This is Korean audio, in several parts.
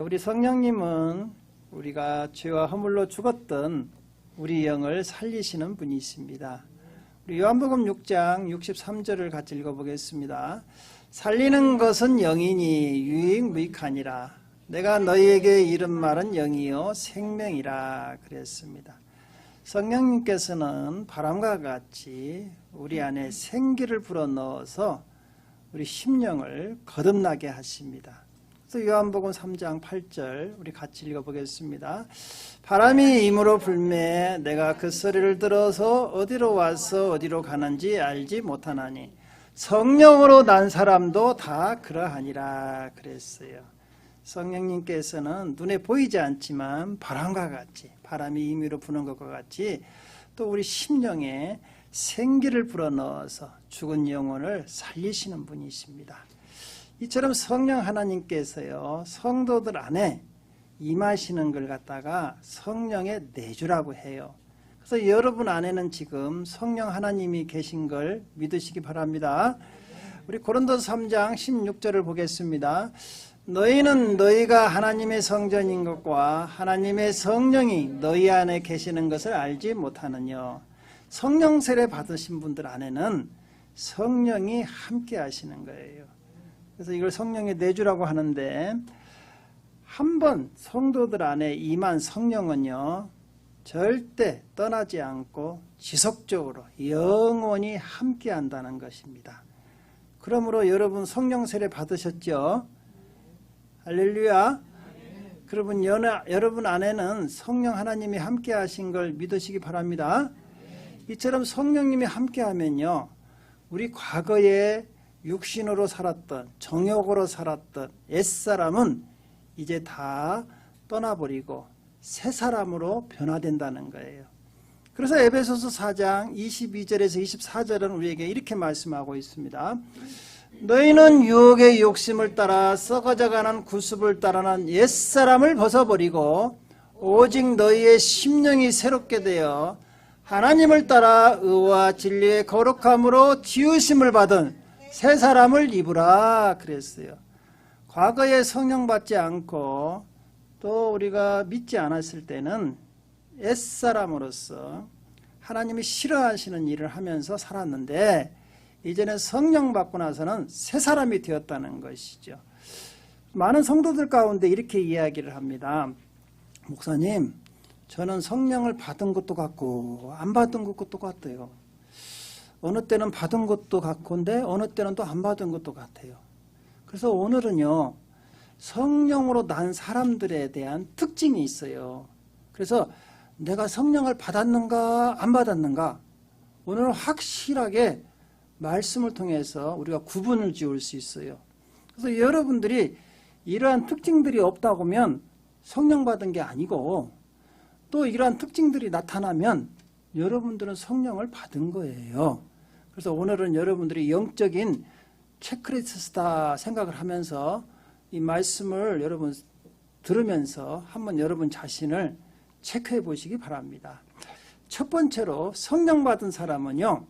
우리 성령님은 우리가 죄와 허물로 죽었던 우리 영을 살리시는 분이십니다. 우리 요한복음 6장 63절을 같이 읽어보겠습니다. 살리는 것은 영이니 유익무익하니라. 내가 너희에게 이른 말은 영이요 생명이라 그랬습니다. 성령님께서는 바람과 같이 우리 안에 생기를 불어넣어서 우리 심령을 거듭나게 하십니다. 그래서 요한복음 3장 8절 우리 같이 읽어보겠습니다. 바람이 임으로 불매 내가 그 소리를 들어서 어디로 와서 어디로 가는지 알지 못하나니 성령으로 난 사람도 다 그러하니라 그랬어요. 성령님께서는 눈에 보이지 않지만 바람과 같이, 바람이 임의로 부는 것과 같이 또 우리 심령에 생기를 불어넣어서 죽은 영혼을 살리시는 분이십니다. 이처럼 성령 하나님께서요, 성도들 안에 임하시는 걸 갖다가 성령의 내주라고 해요. 그래서 여러분 안에는 지금 성령 하나님이 계신 걸 믿으시기 바랍니다. 우리 고린도서 3장 16절을 보겠습니다. 너희는 너희가 하나님의 성전인 것과 하나님의 성령이 너희 안에 계시는 것을 알지 못하느냐. 성령 세례 받으신 분들 안에는 성령이 함께 하시는 거예요. 그래서 이걸 성령의 내주라고 하는데, 한번 성도들 안에 임한 성령은요 절대 떠나지 않고 지속적으로 영원히 함께 한다는 것입니다. 그러므로 여러분 성령 세례 받으셨죠? 할렐루야. 그러분 여러분 안에는 성령 하나님이 함께 하신 걸 믿으시기 바랍니다. 이처럼 성령님이 함께 하면요, 우리 과거에 육신으로 살았던, 정욕으로 살았던 옛사람은 이제 다 떠나버리고 새 사람으로 변화된다는 거예요. 그래서 에베소서 4장 22절에서 24절은 우리에게 이렇게 말씀하고 있습니다. 너희는 유혹의 욕심을 따라 썩어져가는 구습을 따르는 옛사람을 벗어버리고 오직 너희의 심령이 새롭게 되어 하나님을 따라 의와 진리의 거룩함으로 지으심을 받은 새 사람을 입으라 그랬어요. 과거에 성령 받지 않고 또 우리가 믿지 않았을 때는 옛사람으로서 하나님이 싫어하시는 일을 하면서 살았는데, 이제는 성령 받고 나서는 새 사람이 되었다는 것이죠. 많은 성도들 가운데 이렇게 이야기를 합니다. 목사님, 저는 성령을 받은 것도 같고 안 받은 것도 같아요. 어느 때는 받은 것도 같건데 어느 때는 또 안 받은 것도 같아요. 그래서 오늘은요, 성령으로 난 사람들에 대한 특징이 있어요. 그래서 내가 성령을 받았는가 안 받았는가, 오늘은 확실하게 말씀을 통해서 우리가 구분을 지을 수 있어요. 그래서 여러분들이 이러한 특징들이 없다고 하면 성령 받은 게 아니고, 또 이러한 특징들이 나타나면 여러분들은 성령을 받은 거예요. 그래서 오늘은 여러분들이 영적인 체크리스트다 생각을 하면서 이 말씀을 여러분 들으면서 한번 여러분 자신을 체크해 보시기 바랍니다. 첫 번째로 성령 받은 사람은요,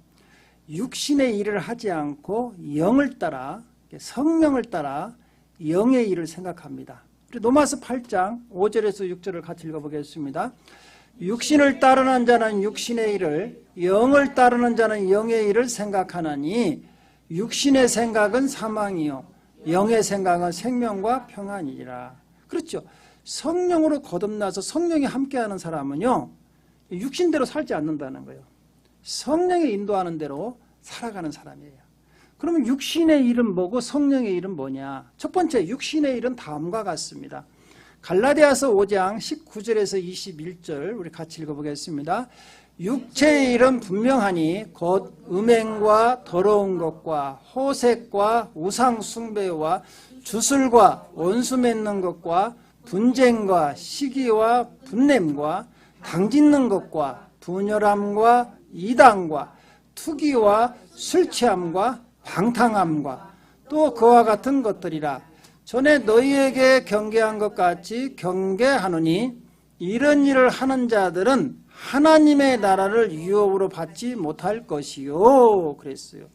육신의 일을 하지 않고 영을 따라, 성령을 따라 영의 일을 생각합니다. 로마서 8장 5절에서 6절을 같이 읽어보겠습니다. 육신을 따르는 자는 육신의 일을, 영을 따르는 자는 영의 일을 생각하나니 육신의 생각은 사망이요 영의 생각은 생명과 평안이라. 그렇죠. 성령으로 거듭나서 성령이 함께하는 사람은요, 육신대로 살지 않는다는 거예요. 성령이 인도하는 대로 살아가는 사람이에요. 그러면 육신의 일은 뭐고 성령의 일은 뭐냐? 첫 번째, 육신의 일은 다음과 같습니다. 갈라디아서 5장 19절에서 21절 우리 같이 읽어보겠습니다. 육체의 일은 분명하니 곧 음행과 더러운 것과 호색과 우상 숭배와 주술과 원수 맺는 것과 분쟁과 시기와 분냄과 당짓는 것과 분열함과 이단과 투기와 술취함과 방탕함과 또 그와 같은 것들이라. 전에 너희에게 경계한 것 같이 경계하노니 이런 일을 하는 자들은 하나님의 나라를 유업으로 받지 못할 것이요 그랬어요.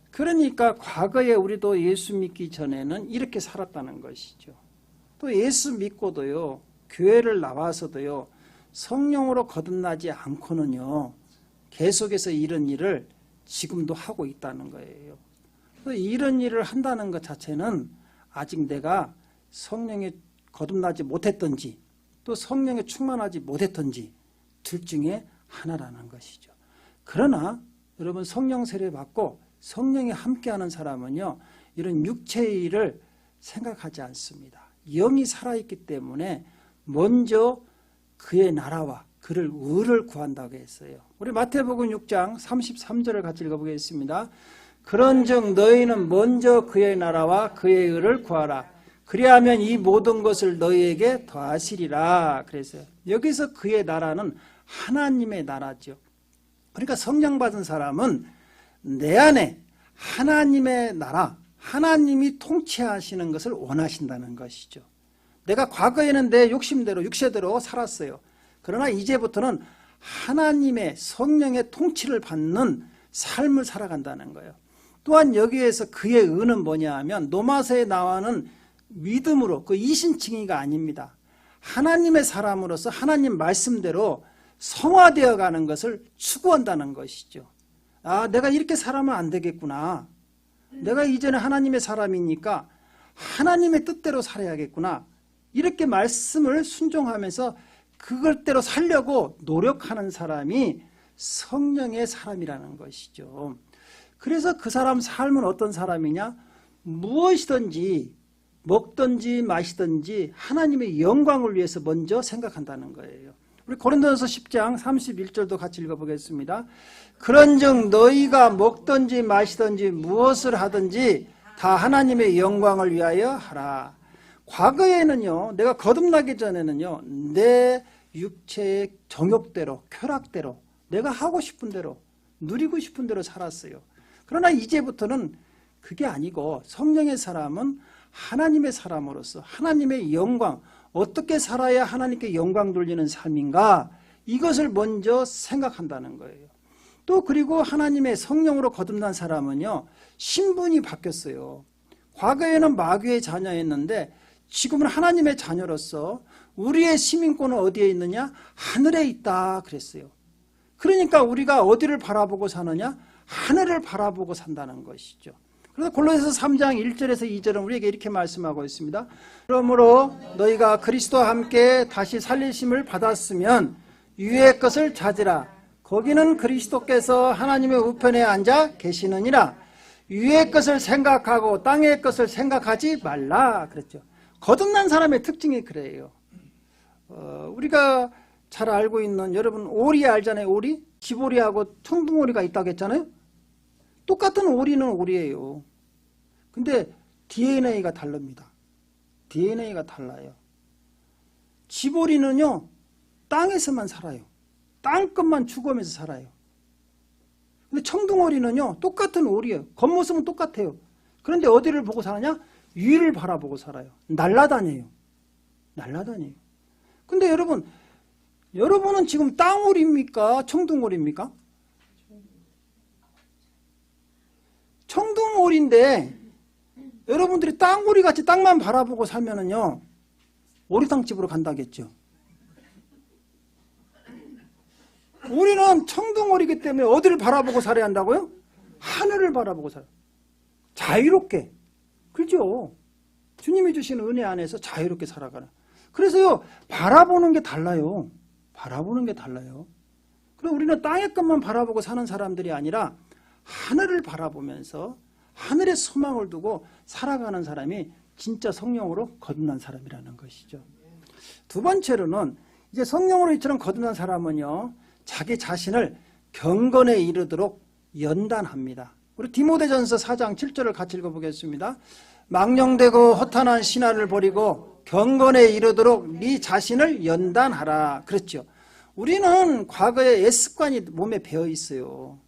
그러니까 과거에 우리도 예수 믿기 전에는 이렇게 살았다는 것이죠. 또 예수 믿고도요, 교회를 나와서도요, 성령으로 거듭나지 않고는요, 계속해서 이런 일을 지금도 하고 있다는 거예요. 이런 일을 한다는 것 자체는 아직 내가 성령에 거듭나지 못했던지 또 성령에 충만하지 못했던지 둘 중에 하나라는 것이죠. 그러나 여러분, 성령 세례 받고 성령이 함께하는 사람은요, 이런 육체의 일을 생각하지 않습니다. 영이 살아있기 때문에 먼저 그의 나라와 그를 의를 구한다고 했어요. 우리 마태복음 6장 33절을 같이 읽어보겠습니다. 그런즉 너희는 먼저 그의 나라와 그의 의를 구하라. 그리하면 이 모든 것을 너희에게 더하시리라. 그랬어요. 여기서 그의 나라는 하나님의 나라죠. 그러니까 성령 받은 사람은 내 안에 하나님의 나라, 하나님이 통치하시는 것을 원하신다는 것이죠. 내가 과거에는 내 욕심대로 육체대로 살았어요. 그러나 이제부터는 하나님의 성령의 통치를 받는 삶을 살아간다는 거예요. 또한 여기에서 그의 의는 뭐냐 하면 로마서에 나와는 믿음으로, 그 이신칭의가 아닙니다. 하나님의 사람으로서 하나님 말씀대로 성화되어 가는 것을 추구한다는 것이죠. 아, 내가 이렇게 살아면 안 되겠구나. 내가 이제는 하나님의 사람이니까 하나님의 뜻대로 살아야겠구나. 이렇게 말씀을 순종하면서 그걸대로 살려고 노력하는 사람이 성령의 사람이라는 것이죠. 그래서 그 사람 삶은 어떤 사람이냐? 무엇이든지 먹든지 마시든지 하나님의 영광을 위해서 먼저 생각한다는 거예요. 우리 고린도전서 10장 31절도 같이 읽어보겠습니다. 그런즉 너희가 먹든지 마시든지 무엇을 하든지 다 하나님의 영광을 위하여 하라. 과거에는요, 내가 거듭나기 전에는요, 내 육체의 정욕대로, 쾌락대로, 내가 하고 싶은 대로, 누리고 싶은 대로 살았어요. 그러나 이제부터는 그게 아니고 성령의 사람은 하나님의 사람으로서 하나님의 영광, 어떻게 살아야 하나님께 영광 돌리는 삶인가, 이것을 먼저 생각한다는 거예요. 또 그리고 하나님의 성령으로 거듭난 사람은요, 신분이 바뀌었어요. 과거에는 마귀의 자녀였는데 지금은 하나님의 자녀로서 우리의 시민권은 어디에 있느냐? 하늘에 있다 그랬어요. 그러니까 우리가 어디를 바라보고 사느냐? 하늘을 바라보고 산다는 것이죠. 그래서 골로새서 3장 1절에서 2절은 우리에게 이렇게 말씀하고 있습니다. 그러므로 너희가 그리스도와 함께 다시 살리심을 받았으면 위의 것을 찾으라. 거기는 그리스도께서 하나님의 우편에 앉아 계시느니라. 위의 것을 생각하고 땅의 것을 생각하지 말라 그랬죠. 거듭난 사람의 특징이 그래요. 우리가 잘 알고 있는, 여러분 오리 알잖아요. 오리? 집오리하고 청둥오리가 있다고 했잖아요. 똑같은 오리는 오리예요. 근데 DNA가 다릅니다. DNA가 달라요. 집오리는요, 땅에서만 살아요. 땅끝만 추구하면서 살아요. 근데 청둥오리는요, 똑같은 오리예요. 겉모습은 똑같아요. 그런데 어디를 보고 사느냐? 위를 바라보고 살아요. 날아다녀요. 날아다녀요. 근데 여러분은 지금 땅오리입니까? 청둥오리입니까? 청둥오리인데 여러분들이 땅오리 같이 땅만 바라보고 살면은요, 오리탕집으로 간다겠죠. 우리는 청둥오리이기 때문에 어디를 바라보고 살아야 한다고요? 하늘을 바라보고 살아요. 자유롭게. 그렇죠? 주님이 주시는 은혜 안에서 자유롭게 살아가는. 그래서요, 바라보는 게 달라요. 바라보는 게 달라요. 그럼 우리는 땅의 것만 바라보고 사는 사람들이 아니라 하늘을 바라보면서 하늘의 소망을 두고 살아가는 사람이 진짜 성령으로 거듭난 사람이라는 것이죠. 두 번째로는 이제 성령으로 이처럼 거듭난 사람은요, 자기 자신을 경건에 이르도록 연단합니다. 우리 디모데전서 4장 7절을 같이 읽어보겠습니다. 망령되고 허탄한 신화를 버리고 경건에 이르도록 네 자신을 연단하라. 그랬죠. 우리는 과거에 옛습관이 몸에 배어 있어요.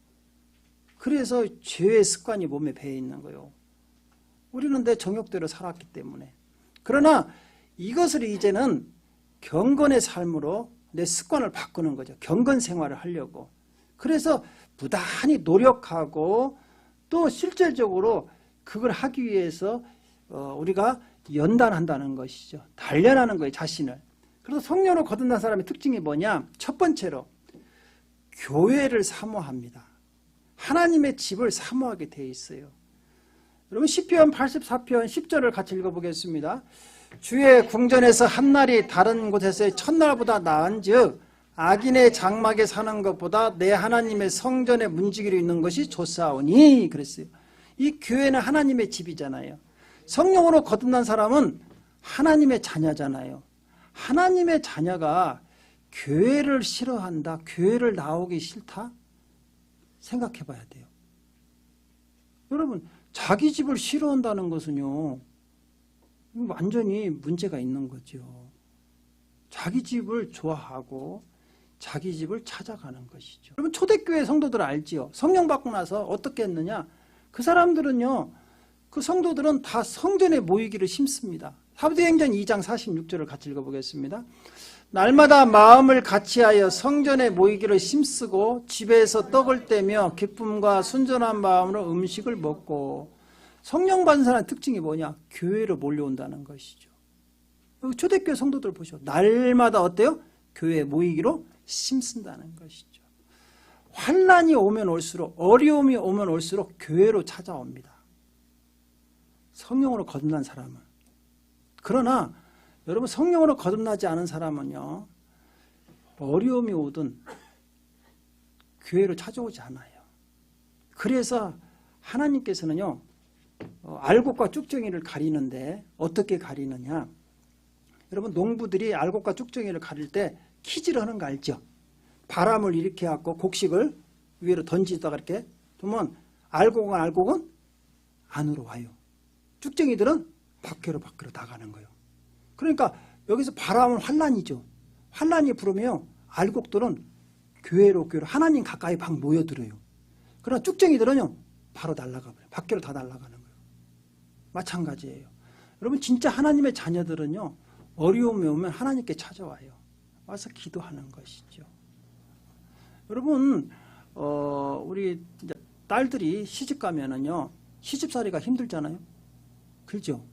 그래서 죄의 습관이 몸에 배어 있는 거예요. 우리는 내 정욕대로 살았기 때문에. 그러나 이것을 이제는 경건의 삶으로 내 습관을 바꾸는 거죠. 경건 생활을 하려고. 그래서 부단히 노력하고 또 실질적으로 그걸 하기 위해서 우리가 연단한다는 것이죠. 단련하는 거예요, 자신을. 그래서 성령으로 거듭난 사람의 특징이 뭐냐? 첫 번째로 교회를 사모합니다. 하나님의 집을 사모하게 돼 있어요. 여러분 시편 84편 10절을 같이 읽어보겠습니다. 주의 궁전에서 한날이 다른 곳에서의 첫날보다 나은즉 악인의 장막에 사는 것보다 내 하나님의 성전에 문지기로 있는 것이 좋사오니 그랬어요. 이 교회는 하나님의 집이잖아요. 성령으로 거듭난 사람은 하나님의 자녀잖아요. 하나님의 자녀가 교회를 싫어한다, 교회를 나오기 싫다? 생각해 봐야 돼요. 여러분 자기 집을 싫어한다는 것은요 완전히 문제가 있는 거죠. 자기 집을 좋아하고 자기 집을 찾아가는 것이죠. 여러분 초대교회 성도들 알지요? 성령 받고 나서 어떻게 했느냐? 그 사람들은요 그 성도들은 다 성전에 모이기를 힘씁니다. 사도행전 2장 46절을 같이 읽어보겠습니다. 날마다 마음을 같이하여 성전에 모이기를 힘쓰고 집에서 떡을 떼며 기쁨과 순전한 마음으로 음식을 먹고. 성령 받은 사람의 특징이 뭐냐? 교회로 몰려온다는 것이죠. 초대교회 성도들 보시오. 날마다 어때요? 교회에 모이기로 힘쓴다는 것이죠. 환난이 오면 올수록, 어려움이 오면 올수록 교회로 찾아옵니다. 성령으로 거듭난 사람은. 그러나 여러분 성령으로 거듭나지 않은 사람은요 어려움이 오든 교회로 찾아오지 않아요. 그래서 하나님께서는요 알곡과 쭉정이를 가리는데 어떻게 가리느냐? 여러분 농부들이 알곡과 쭉정이를 가릴 때 키질 하는 거 알죠? 바람을 일으켜 갖고 곡식을 위로 던지다가 이렇게 두면 알곡은 안으로 와요. 쭉정이들은 밖으로 나가는 거예요. 그러니까 여기서 바람은 환난이죠. 환난이 불으면 알곡들은 교회로 하나님 가까이 막 모여들어요. 그러나 쭉정이들은요 바로 날아가 버려요. 밖으로 다 날아가는 거예요. 마찬가지예요. 여러분 진짜 하나님의 자녀들은요 어려움이 오면 하나님께 찾아와요. 와서 기도하는 것이죠. 여러분 우리 딸들이 시집 가면은요 시집살이가 힘들잖아요. 그렇죠?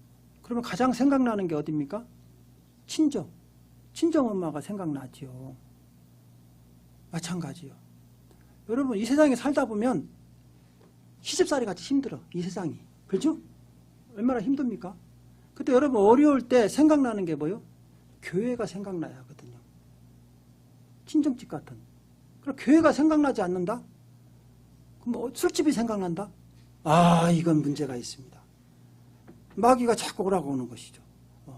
그러면 가장 생각나는 게 어디입니까? 친정 엄마가 생각나죠. 마찬가지요. 여러분 이 세상에 살다 보면 시집살이 같이 힘들어. 이 세상이. 그렇죠? 얼마나 힘듭니까? 그때 여러분 어려울 때 생각나는 게 뭐예요? 교회가 생각나야 하거든요. 친정집 같은. 그럼 교회가 생각나지 않는다? 그럼 술집이 생각난다? 아 이건 문제가 있습니다. 마귀가 자꾸 오라고 오는 것이죠.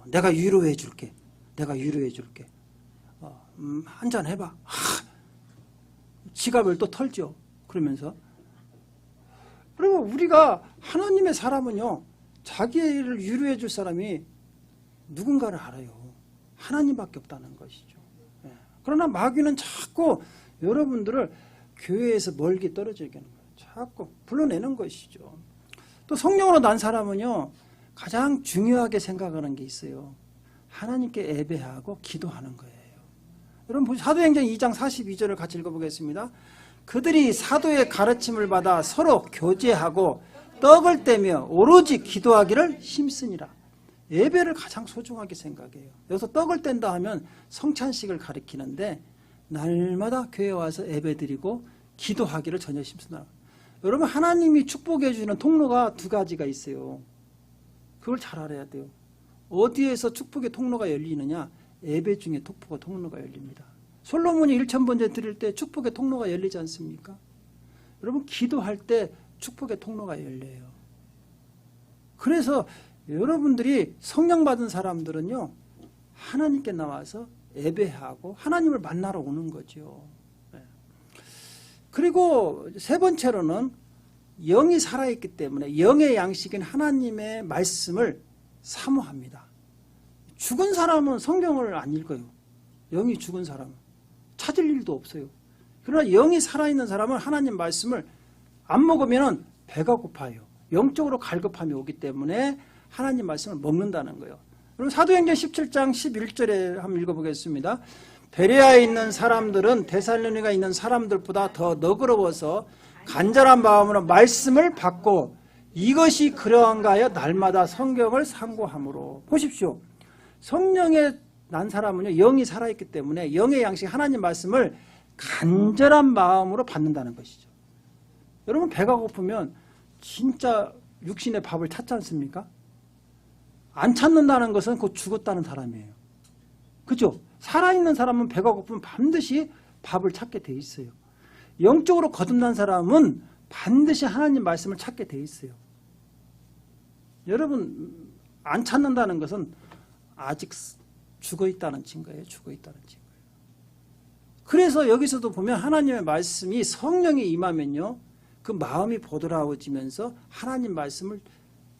내가 위로해 줄게. 한잔 해봐. 지갑을 또 털죠. 그러면서. 그리고 우리가 하나님의 사람은요. 자기를 위로해 줄 사람이 누군가를 알아요. 하나님밖에 없다는 것이죠. 그러나 마귀는 자꾸 여러분들을 교회에서 멀게 떨어지게 하는 거예요. 자꾸 불러내는 것이죠. 또 성령으로 난 사람은요. 가장 중요하게 생각하는 게 있어요. 하나님께 예배하고 기도하는 거예요. 여러분 사도행전 2장 42절을 같이 읽어보겠습니다. 그들이 사도의 가르침을 받아 서로 교제하고 떡을 떼며 오로지 기도하기를 힘쓰니라. 예배를 가장 소중하게 생각해요. 여기서 떡을 뗀다 하면 성찬식을 가리키는데 날마다 교회에 와서 예배드리고 기도하기를 전혀 힘쓰나. 여러분 하나님이 축복해 주는 통로가 두 가지가 있어요. 그걸 잘 알아야 돼요. 어디에서 축복의 통로가 열리느냐? 예배 중에 통로가 열립니다. 솔로몬이 1000번제 드릴 때 축복의 통로가 열리지 않습니까? 여러분 기도할 때 축복의 통로가 열려요. 그래서 여러분들이 성령 받은 사람들은요 하나님께 나와서 예배하고 하나님을 만나러 오는 거죠. 그리고 세 번째로는 영이 살아있기 때문에 영의 양식인 하나님의 말씀을 사모합니다. 죽은 사람은 성경을 안 읽어요. 영이 죽은 사람은 찾을 일도 없어요. 그러나 영이 살아있는 사람은 하나님 말씀을 안 먹으면 배가 고파요. 영적으로 갈급함이 오기 때문에 하나님 말씀을 먹는다는 거예요. 그럼 사도행전 17장 11절에 한번 읽어보겠습니다. 베레아에 있는 사람들은 데살로니가 있는 사람들보다 더 너그러워서 간절한 마음으로 말씀을 받고 이것이 그러한가 하여 날마다 성경을 상고함으로. 보십시오. 성령에 난 사람은요, 영이 살아있기 때문에 영의 양식 하나님 말씀을 간절한 마음으로 받는다는 것이죠. 여러분, 배가 고프면 진짜 육신의 밥을 찾지 않습니까? 안 찾는다는 것은 곧 죽었다는 사람이에요. 그죠? 살아있는 사람은 배가 고프면 반드시 밥을 찾게 돼 있어요. 영적으로 거듭난 사람은 반드시 하나님 말씀을 찾게 돼 있어요. 여러분, 안 찾는다는 것은 아직 죽어 있다는 증거예요. 죽어 있다는 증거예요. 그래서 여기서도 보면 하나님의 말씀이 성령이 임하면요, 그 마음이 보드라워지면서 하나님 말씀을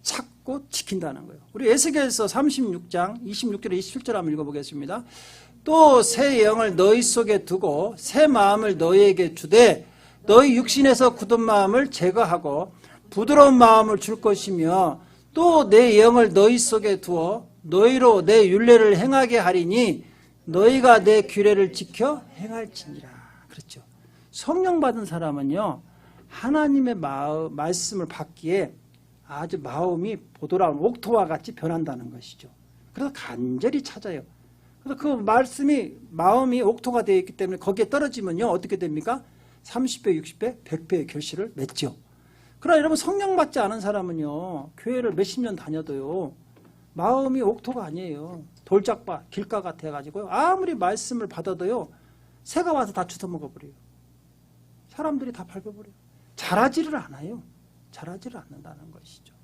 찾고 지킨다는 거예요. 우리 에스겔서 36장 26절에 27절 한번 읽어보겠습니다. 또 새 영을 너희 속에 두고 새 마음을 너희에게 주되 너희 육신에서 굳은 마음을 제거하고 부드러운 마음을 줄 것이며 또 내 영을 너희 속에 두어 너희로 내 율례를 행하게 하리니 너희가 내 규례를 지켜 행할지니라. 그렇죠. 성령 받은 사람은요, 하나님의 말씀을 받기에 아주 마음이 보드라운 옥토와 같이 변한다는 것이죠. 그래서 간절히 찾아요. 그래서 그 말씀이 마음이 옥토가 되어 있기 때문에 거기에 떨어지면요, 어떻게 됩니까? 30배, 60배, 100배의 결실을 맺죠. 그러나 여러분, 성령 받지 않은 사람은요, 교회를 몇십 년 다녀도요, 마음이 옥토가 아니에요. 돌짝밭, 길가 같아가지고요, 아무리 말씀을 받아도요, 새가 와서 다 주워먹어버려요. 사람들이 다 밟아버려요. 자라지를 않아요. 자라지를 않는다는 것이죠.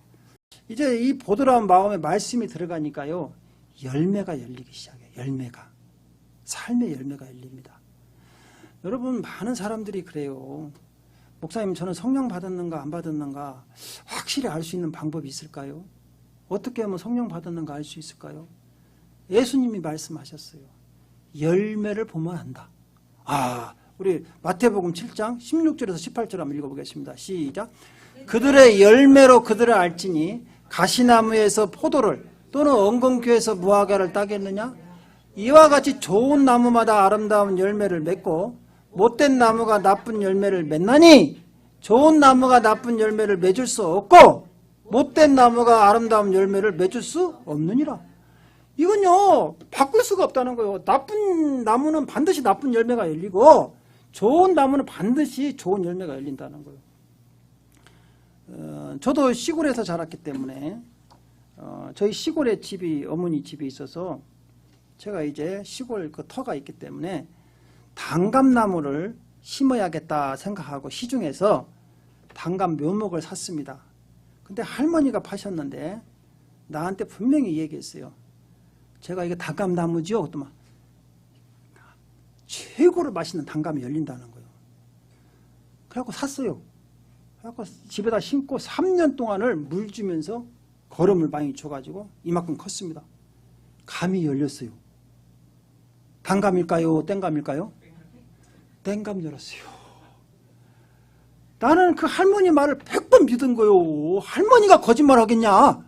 이제 이 보드라운 마음에 말씀이 들어가니까요, 열매가 열리기 시작해요. 열매가. 삶의 열매가 열립니다. 여러분, 많은 사람들이 그래요. 목사님, 저는 성령 받았는가 안 받았는가 확실히 알 수 있는 방법이 있을까요? 어떻게 하면 성령 받았는가 알 수 있을까요? 예수님이 말씀하셨어요. 열매를 보면 안다. 우리 마태복음 7장 16절에서 18절 한번 읽어보겠습니다. 시작. 그들의 열매로 그들을 알지니 가시나무에서 포도를 또는 엉겅퀴에서 무화과를 따겠느냐? 이와 같이 좋은 나무마다 아름다운 열매를 맺고 못된 나무가 나쁜 열매를 맺나니 좋은 나무가 나쁜 열매를 맺을 수 없고 못된 나무가 아름다운 열매를 맺을 수 없느니라. 이건요, 바꿀 수가 없다는 거예요. 나쁜 나무는 반드시 나쁜 열매가 열리고 좋은 나무는 반드시 좋은 열매가 열린다는 거예요. 저도 시골에서 자랐기 때문에 저희 시골에 집이, 어머니 집이 있어서 제가 이제 시골 그 터가 있기 때문에 단감나무를 심어야겠다 생각하고 시중에서 단감 묘목을 샀습니다. 근데 할머니가 파셨는데 나한테 분명히 얘기했어요. 제가 이게 단감나무지요? 그랬더니 최고로 맛있는 단감이 열린다는 거예요. 그래갖고 샀어요. 그래갖고 집에다 심고 3년 동안을 물 주면서 거름을 많이 줘가지고 이만큼 컸습니다. 감이 열렸어요. 단감일까요? 땡감일까요? 땡감 열었어요. 나는 그 할머니 말을 100번 믿은 거요. 할머니가 거짓말 하겠냐?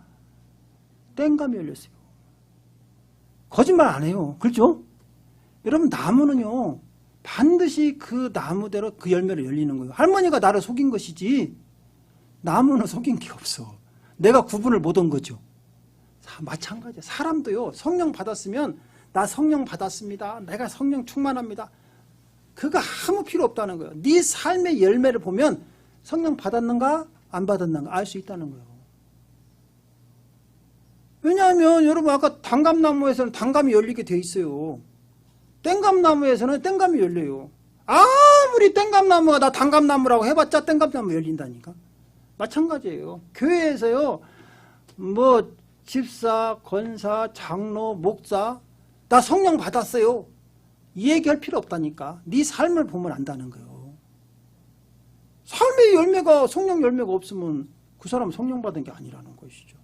땡감이 열렸어요. 거짓말 안 해요. 그렇죠? 여러분, 나무는요, 반드시 그 나무대로 그 열매를 열리는 거예요. 할머니가 나를 속인 것이지 나무는 속인 게 없어. 내가 구분을 못 한 거죠. 마찬가지야. 사람도요, 성령 받았으면 나 성령 받았습니다. 내가 성령 충만합니다. 그거 아무 필요 없다는 거예요. 네 삶의 열매를 보면 성령 받았는가 안 받았는가 알 수 있다는 거예요. 왜냐하면 여러분, 아까 단감나무에서는 단감이 열리게 돼 있어요. 땡감나무에서는 땡감이 열려요. 아무리 땡감나무가 나 단감나무라고 해봤자 땡감나무 열린다니까. 마찬가지예요. 교회에서요, 뭐 집사, 권사, 장로, 목사 나 성령 받았어요. 이 얘기할 필요 없다니까. 네 삶을 보면 안다는 거예요. 삶의 열매가, 성령 열매가 없으면 그 사람은 성령 받은 게 아니라는 것이죠.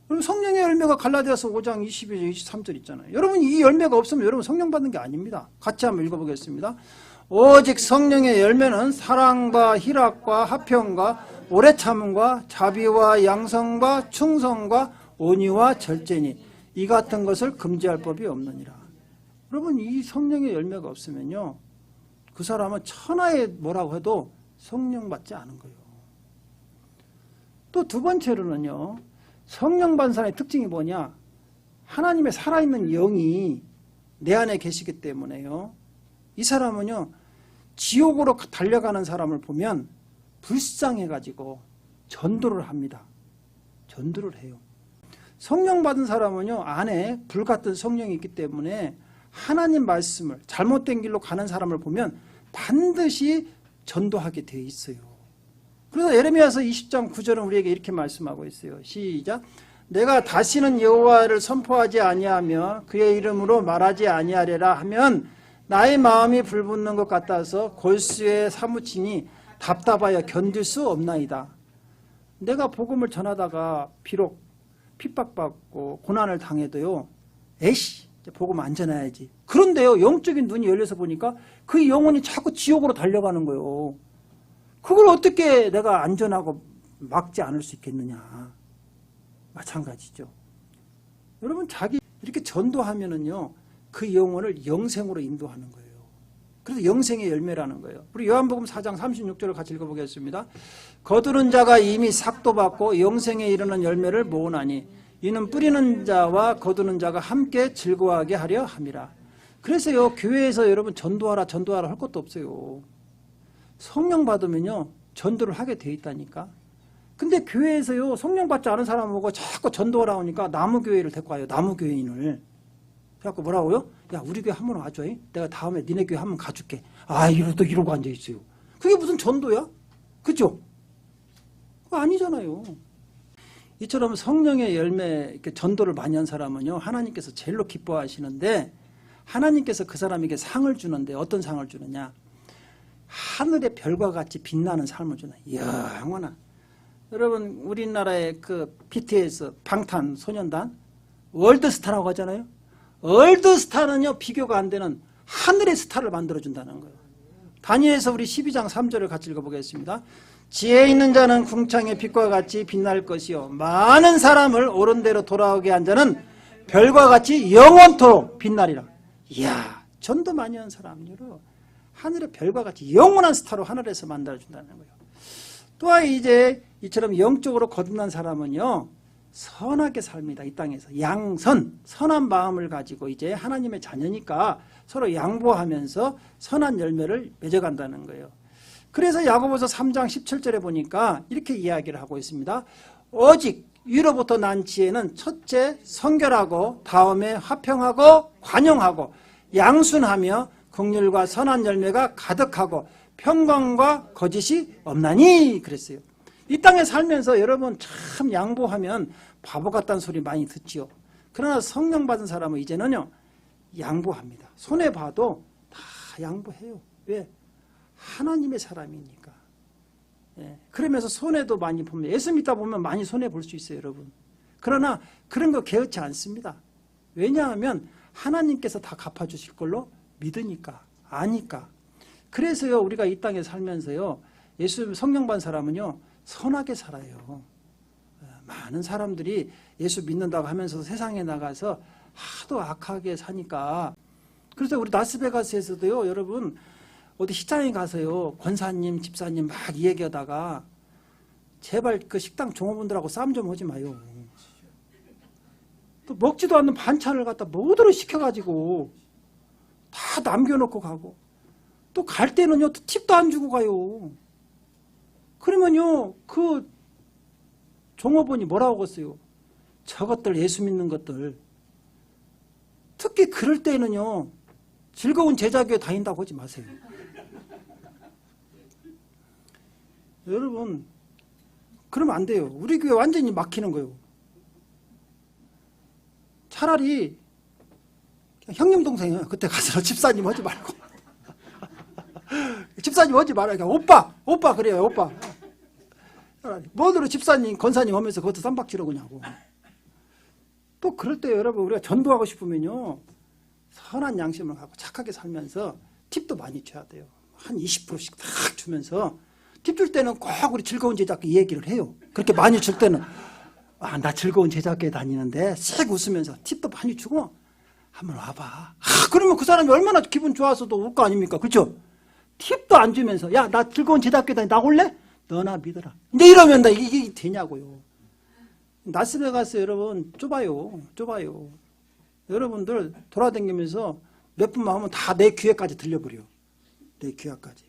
그럼 성령의 열매가 갈라디아서 5장 22절 23절 있잖아요. 여러분, 이 열매가 없으면 여러분 성령 받은 게 아닙니다. 같이 한번 읽어보겠습니다. 오직 성령의 열매는 사랑과 희락과 화평과 오래 참음과 자비와 양성과 충성과 온유와 절제니 이 같은 것을 금지할 법이 없느니라. 여러분, 이 성령의 열매가 없으면요, 그 사람은 천하에 뭐라고 해도 성령 받지 않은 거예요. 또 두 번째로는요, 성령 받은 사람의 특징이 뭐냐? 하나님의 살아있는 영이 내 안에 계시기 때문에요. 이 사람은요, 지옥으로 달려가는 사람을 보면 불쌍해가지고 전도를 합니다. 전도를 해요. 성령 받은 사람은요, 안에 불같은 성령이 있기 때문에 하나님 말씀을 잘못된 길로 가는 사람을 보면 반드시 전도하게 되어 있어요. 그래서 예레미야서 20장 9절은 우리에게 이렇게 말씀하고 있어요. 시작. 내가 다시는 여호와를 선포하지 아니하며 그의 이름으로 말하지 아니하리라 하면 나의 마음이 불붙는 것 같아서 골수에 사무치니 답답하여 견딜 수 없나이다. 내가 복음을 전하다가 비록 핍박받고 고난을 당해도요, 에이씨, 복음 안 전해야지. 그런데요, 영적인 눈이 열려서 보니까 그 영혼이 자꾸 지옥으로 달려가는 거예요. 그걸 어떻게 내가 안전하고 막지 않을 수 있겠느냐. 마찬가지죠. 여러분, 자기 이렇게 전도하면은요, 그 영혼을 영생으로 인도하는 거예요. 그래서 영생의 열매라는 거예요. 우리 요한복음 4장 36절을 같이 읽어보겠습니다. 거두는 자가 이미 삭도 받고 영생에 이르는 열매를 모으나니 이는 뿌리는 자와 거두는 자가 함께 즐거워하게 하려 함이라. 그래서요, 교회에서 여러분 전도하라 할 것도 없어요. 성령 받으면요, 전도를 하게 돼 있다니까. 근데 교회에서요, 성령 받지 않은 사람 보고 자꾸 전도하라 하니까 나무교회를 데리고 와요. 나무교회인을. 그래갖고 뭐라고요? 야, 우리 교회 한번 와줘. 내가 다음에 니네 교회 한번 가줄게. 아, 이러고 앉아있어요. 그게 무슨 전도야? 그죠? 그거 아니잖아요. 이처럼 성령의 열매, 이렇게 전도를 많이 한 사람은요, 하나님께서 제일로 기뻐하시는데, 하나님께서 그 사람에게 상을 주는데, 어떤 상을 주느냐? 하늘의 별과 같이 빛나는 삶을 주는, 영원한. 여러분, 우리나라의 그 BTS, 방탄소년단, 월드스타라고 하잖아요. 월드스타는요, 비교가 안 되는 하늘의 스타를 만들어준다는 거예요. 다니엘서 우리 12장 3절을 같이 읽어보겠습니다. 지혜 있는 자는 궁창의 빛과 같이 빛날 것이요 많은 사람을 옳은 대로 돌아오게 한 자는 별과 같이 영원토록 빛나리라. 이야, 전도 많이 한 사람으로 하늘의 별과 같이 영원한 스타로 하늘에서 만들어준다는 거예요. 또한 이제 이처럼 영적으로 거듭난 사람은요, 선하게 삽니다. 이 땅에서 양선, 선한 마음을 가지고 이제 하나님의 자녀니까 서로 양보하면서 선한 열매를 맺어간다는 거예요. 그래서 야고보서 3장 17절에 보니까 이렇게 이야기를 하고 있습니다. 오직 위로부터 난 지혜는 첫째 성결하고 다음에 화평하고 관용하고 양순하며 긍휼과 선한 열매가 가득하고 평강과 거짓이 없나니 그랬어요. 이 땅에 살면서 여러분 참 양보하면 바보 같다는 소리 많이 듣지요. 그러나 성령 받은 사람은 이제는요, 양보합니다. 손해봐도 다 양보해요. 왜? 하나님의 사람이니까. 예, 그러면서 손해도 많이 봅니다. 예수 믿다 보면 많이 손해 볼 수 있어요, 여러분. 그러나 그런 거 개의치 않습니다. 왜냐하면 하나님께서 다 갚아주실 걸로 믿으니까, 아니까. 그래서요, 우리가 이 땅에 살면서요, 예수 성령 받은 사람은요, 선하게 살아요. 많은 사람들이 예수 믿는다고 하면서 세상에 나가서 하도 악하게 사니까. 그래서 우리 라스베가스에서도요, 여러분, 어디 식당에 가서요, 권사님, 집사님 막 얘기하다가 제발 그 식당 종업원들하고 싸움 좀 하지 마요. 또 먹지도 않는 반찬을 갖다 뭐대로 시켜가지고 다 남겨놓고 가고, 또 갈 때는요, 팁도 안 주고 가요. 그러면요, 그 종업원이 뭐라고 하겠어요? 저것들 예수 믿는 것들. 특히 그럴 때는요, 즐거운 제자교회 다닌다고 하지 마세요. 여러분, 그러면 안 돼요. 우리 교회 완전히 막히는 거예요. 차라리 형님 동생은 그때 가서 집사님 하지 말고 집사님 하지 말아요. 오빠 그래요, 오빠. 뭐들어 집사님, 권사님 하면서 그것도 쌈박질하고 그냐고. 또 그럴 때 여러분, 우리가 전도하고 싶으면요, 선한 양심을 갖고 착하게 살면서 팁도 많이 줘야 돼요. 한 20%씩 딱 주면서, 팁 줄 때는 꼭 우리 즐거운 제자교회 얘기를 해요. 그렇게 많이 줄 때는, 아, 나 즐거운 제자교회 다니는데 씩 웃으면서 팁도 많이 주고 한번 와봐. 아, 그러면 그 사람이 얼마나 기분 좋아서도 올 거 아닙니까? 그렇죠? 팁도 안 주면서, 야, 나 즐거운 제자교회 다니, 나 올래? 너나 믿어라. 근데 이러면 이게 되냐고요. 라스베가스 여러분 좁아요. 좁아요. 여러분들 돌아다니면서 몇 분만 하면 다 내 귀에까지 들려버려. 내 귀에까지.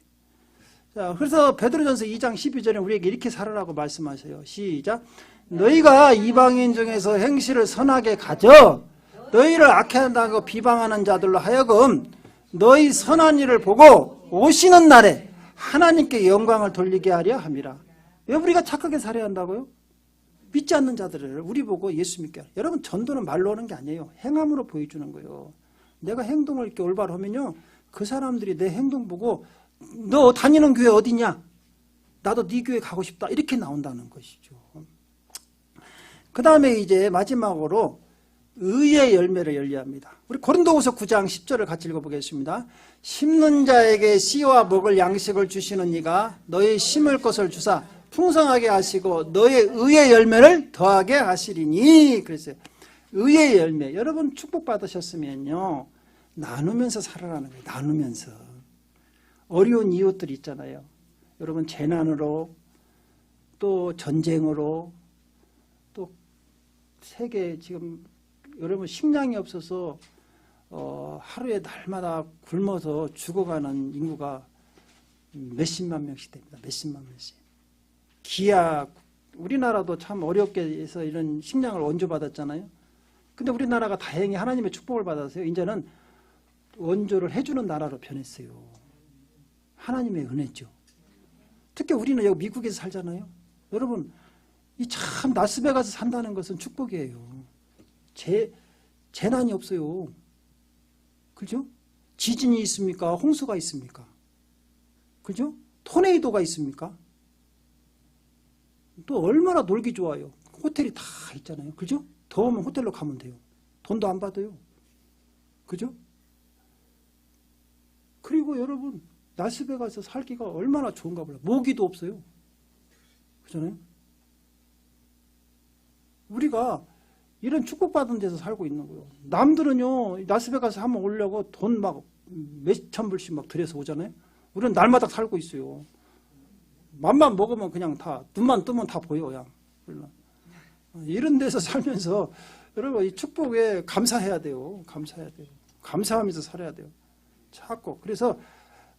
자, 그래서 베드로전서 2장 12절에 우리에게 이렇게 살아라고 말씀하세요. 시작. 너희가 이방인 중에서 행실을 선하게 가져 너희를 악해한다고 비방하는 자들로 하여금 너희 선한 일을 보고 오시는 날에 하나님께 영광을 돌리게 하려 함이라. 왜 우리가 착하게 살아야 한다고요? 믿지 않는 자들을 우리 보고 예수 믿게 하라. 여러분 전도는 말로 하는 게 아니에요. 행함으로 보여주는 거예요. 내가 행동을 이렇게 올바로 하면요, 그 사람들이 내 행동 보고 너 다니는 교회 어디냐? 나도 네 교회 가고 싶다. 이렇게 나온다는 것이죠. 그 다음에 이제 마지막으로 의의 열매를 열리합니다. 우리 고린도후서 9장 10절을 같이 읽어보겠습니다. 심는 자에게 씨와 먹을 양식을 주시는 이가 너희 심을 것을 주사 풍성하게 하시고 너의 의의 열매를 더하게 하시리니. 그랬어요. 의의 열매. 여러분 축복받으셨으면요, 나누면서 살아라는 거예요. 나누면서. 어려운 이웃들 있잖아요. 여러분 재난으로 또 전쟁으로 또 세계 지금 여러분 식량이 없어서 하루에 날마다 굶어서 죽어가는 인구가 몇십만 명씩 됩니다. 몇십만 명씩. 기아 우리나라도 참 어렵게 해서 이런 식량을 원조받았잖아요. 근데 우리나라가 다행히 하나님의 축복을 받아서요, 이제는 원조를 해주는 나라로 변했어요. 하나님의 은혜죠. 특히 우리는 여기 미국에서 살잖아요. 여러분 이 참 라스베가스 산다는 것은 축복이에요. 재난이 없어요. 그죠? 지진이 있습니까? 홍수가 있습니까? 그죠? 토네이도가 있습니까? 또 얼마나 놀기 좋아요. 호텔이 다 있잖아요. 그죠? 더우면 호텔로 가면 돼요. 돈도 안 받아요. 그죠? 그리고 여러분 라스베가스 살기가 얼마나 좋은가 몰라요. 모기도 없어요. 그잖아요? 우리가 이런 축복받은 데서 살고 있는 거예요. 남들은요, 라스베가스 한번 오려고 돈 막 몇천 불씩 막 들여서 오잖아요. 우리는 날마다 살고 있어요. 맘만 먹으면 그냥 다, 눈만 뜨면 다 보여, 그냥. 이런 데서 살면서 여러분 이 축복에 감사해야 돼요. 감사해야 돼요. 감사하면서 살아야 돼요. 자꾸. 그래서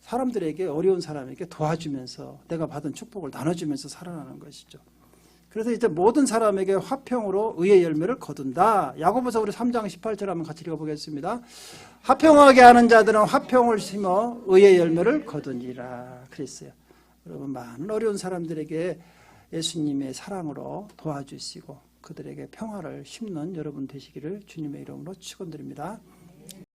사람들에게, 어려운 사람에게 도와주면서 내가 받은 축복을 나눠주면서 살아가는 것이죠. 그래서 이제 모든 사람에게 화평으로 의의 열매를 거둔다. 야고보서 우리 3장 18절 한번 같이 읽어보겠습니다. 화평하게 하는 자들은 화평을 심어 의의 열매를 거두니라. 그랬어요. 여러분 많은 어려운 사람들에게 예수님의 사랑으로 도와주시고 그들에게 평화를 심는 여러분 되시기를 주님의 이름으로 축원드립니다.